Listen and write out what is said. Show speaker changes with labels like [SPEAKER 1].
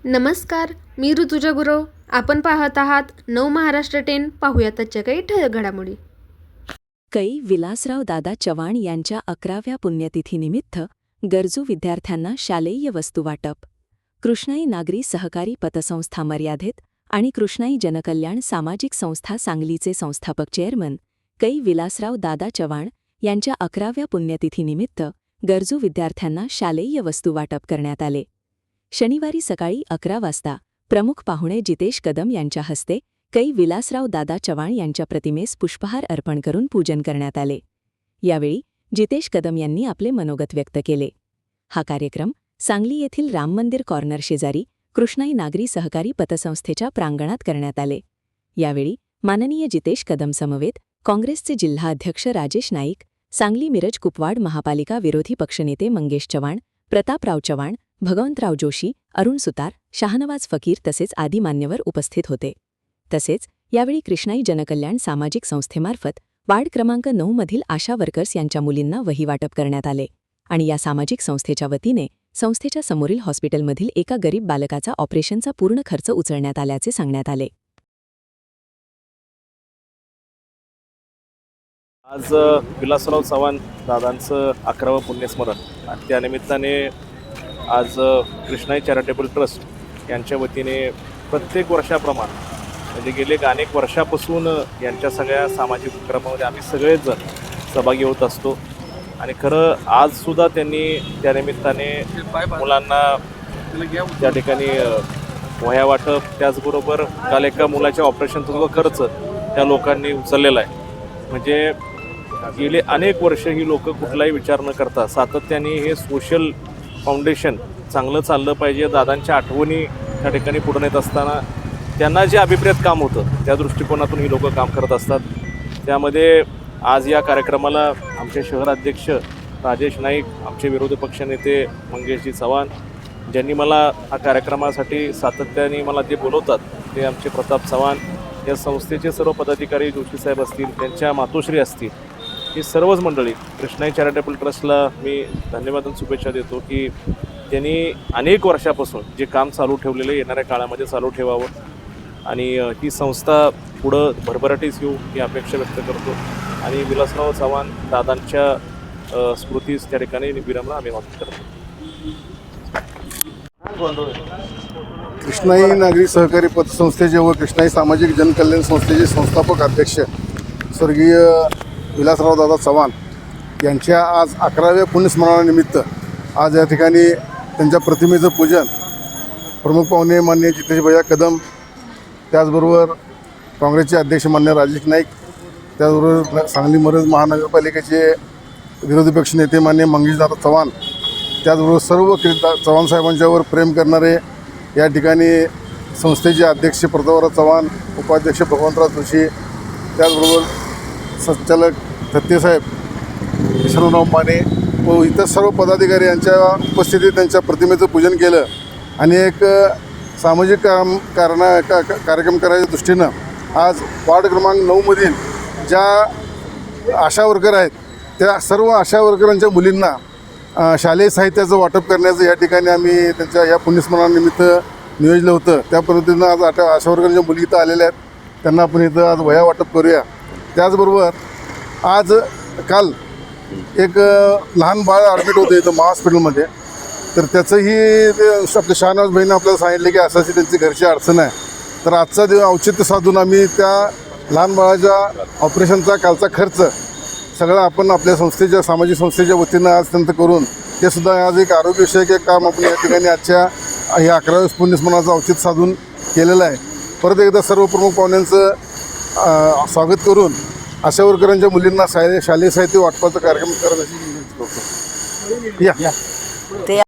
[SPEAKER 1] नमस्कार, मी ऋतुजा गुरव. आपण पाहत आहात नव महाराष्ट्र 10. पाहूयात आजच्या काही ठळक घडामोडी.
[SPEAKER 2] कै विलासराव दादा चव्हाण यांच्या 11व्या पुण्यतिथीनिमित्त गरजू विद्यार्थ्यांना शालेय वस्तू वाटप. कृष्णाई नागरी सहकारी पतसंस्था मर्यादित आणि कृष्णाई जनकल्याण सामाजिक संस्था सांगलीचे संस्थापक चेअरमन कै विलासराव दादा चव्हाण यांच्या 11व्या पुण्यतिथीनिमित्त गरजू विद्यार्थ्यांना शालेय वस्तू वाटप करण्यात आले. शनिवारी सकाळी 11 वाजता प्रमुख पाहुणे जितेश कदम यांच्या हस्ते कै विलासराव दादा चव्हाण यांच्या प्रतिमेस पुष्पहार अर्पण करून पूजन करण्यात आले. यावेळी जितेश कदम यांनी आपले मनोगत व्यक्त केले. हा कार्यक्रम सांगली येथील राम मंदिर कॉर्नर शेजारी कृष्णाई नागरी सहकारी पतसंस्थेच्या प्रांगणात करण्यात आले. यावेळी माननीय जितेश कदम समवेत काँग्रेसचे जिल्हा अध्यक्ष राजेश नाईक, सांगली मिरज कुपवाड महापालिका विरोधी पक्षनेते मंगेश चव्हाण, प्रतापराव चव्हाण, भगवंतराव जोशी, अरुण सुतार, शाहनवाज फकीर तसेच आदी मान्यवर उपस्थित होते. तसेच यावेळी कृष्णाई जनकल्याण सामाजिक संस्थेमार्फत वार्ड क्रमांक 9 मधील आशा वर्कर्स यांच्या मुलींना वही वाटप करण्यात आले आणि या सामाजिक संस्थेच्या वतीने संस्थेच्या समोरील हॉस्पिटलमधील एका गरीब बालकाचा ऑपरेशनचा पूर्ण खर्च उचलण्यात आल्याचे सांगण्यात आले.
[SPEAKER 3] आज विलासराव चव्हाण दादांचं 11वं पुण्यस्मरण आणि त्यानिमित्ताने आज कृष्णाई चॅरिटेबल ट्रस्ट यांच्या वतीने प्रत्येक वर्षाप्रमाणे म्हणजे गेले अनेक वर्षापासून यांच्या सगळ्या सामाजिक उपक्रमामध्ये आम्ही सगळेच जण सहभागी होत असतो आणि खरं आजसुद्धा त्यांनी त्यानिमित्ताने मुलांना त्या ठिकाणी वह्या वाटप, त्याचबरोबर काल एका मुलाच्या ऑपरेशनचा जो खर्च त्या लोकांनी उचललेला आहे. म्हणजे गेले अनेक वर्ष ही लोक कुठलाही विचार न करता सातत्याने हे सोशल फाउंडेशन चांगलं चाललं पाहिजे, दादांच्या आठवणी त्या ठिकाणी पुढे नेत असताना त्यांना जे अभिप्रेत काम होतं त्या दृष्टिकोनातून ही लोकं काम करत असतात. त्यामध्ये आज या कार्यक्रमाला आमचे शहराध्यक्ष राजेश नाईक, आमचे विरोधी पक्षनेते मंगेशजी चव्हाण, ज्यांनी मला हा कार्यक्रमासाठी सातत्याने मला जे बोलवतात ते आमचे प्रताप चव्हाण, या संस्थेचे सर्व पदाधिकारी जोशीसाहेब असतील, त्यांच्या मातोश्री असतील, ही सर्वच मंडळी कृष्णाई चॅरिटेबल ट्रस्टला मी धन्यवाद आणि शुभेच्छा देतो की त्यांनी अनेक वर्षापासून जे काम चालू ठेवलेलं येणाऱ्या काळामध्ये चालू ठेवावं आणि ही संस्था पुढं भरभराटीस येऊ ही अपेक्षा व्यक्त करतो आणि विलासराव चव्हाण दादांच्या स्मृतीस त्या ठिकाणी विनम्र अभिवादन करतो.
[SPEAKER 4] कृष्णाई नागरी सहकारी पतसंस्थेचे व कृष्णाई सामाजिक जनकल्याण संस्थेचे संस्थापक अध्यक्ष स्वर्गीय विलासराव दादा चव्हाण यांच्या आज 11व्या पुण्यस्मरणानिमित्त आज या ठिकाणी त्यांच्या प्रतिमेचं पूजन प्रमुख पाहुणे माननीय जितेश भैया कदम, त्याचबरोबर काँग्रेसचे अध्यक्ष मान्य राजेश नाईक, त्याचबरोबर सांगली मिरज महानगरपालिकेचे विरोधी पक्षनेते मान्य मंगेशदादा चव्हाण, त्याचबरोबर सर्व चव्हाण साहेबांच्यावर प्रेम करणारे या ठिकाणी संस्थेचे अध्यक्ष प्रतापराव चव्हाण, उपाध्यक्ष भगवंतराव जोशी, त्याचबरोबर संचालक थत्तेसाहेब, विष्णुराव माने व इतर सर्व पदाधिकारी यांच्या उपस्थितीत त्यांच्या प्रतिमेचं पूजन केलं आणि एक सामाजिक कार्यक्रम करायच्या दृष्टीनं आज वार्ड क्रमांक 9 मधील ज्या आशा वर्कर आहेत त्या सर्व आशा वर्करांच्या मुलींना शालेय साहित्याचं वाटप करण्याचं या ठिकाणी आम्ही त्यांच्या या पुण्यस्मरणानिमित्त नियोजलं होतं. त्या पद्धतीनं आज आशा वर्करांच्या मुली इथं आलेल्या आहेत, त्यांना आपण इथं आज वह्या वाटप करूया. त्याचबरोबर आज काल एक लहान बाळ ॲडमिट होतं इथं हॉस्पिटलमध्ये, तर त्याचंही आपल्या शाहनवाज भाईनं आपल्याला सांगितलं की अशी त्यांची घरची अडचण आहे. तर आजचा औचित्य साधून आम्ही त्या लहान बाळाच्या ऑपरेशनचा कालचा खर्च सगळं आपण आपल्या संस्थेच्या सामाजिक संस्थेच्या वतीनं आज त्यांचं करून ते सुद्धा आज एक आरोग्यविषयक एक काम आपण या ठिकाणी आजच्या ह्या 11व्या पुण्यस्मरणाचं औचित्य साधून केलेलं आहे. परत एकदा सर्व प्रमुख पाहुण्यांचं स्वागत करून आशा वर्करांच्या मुलींना शालेय साहित्य वाटपाचा कार्यक्रम करण्याची विनंती करतो. या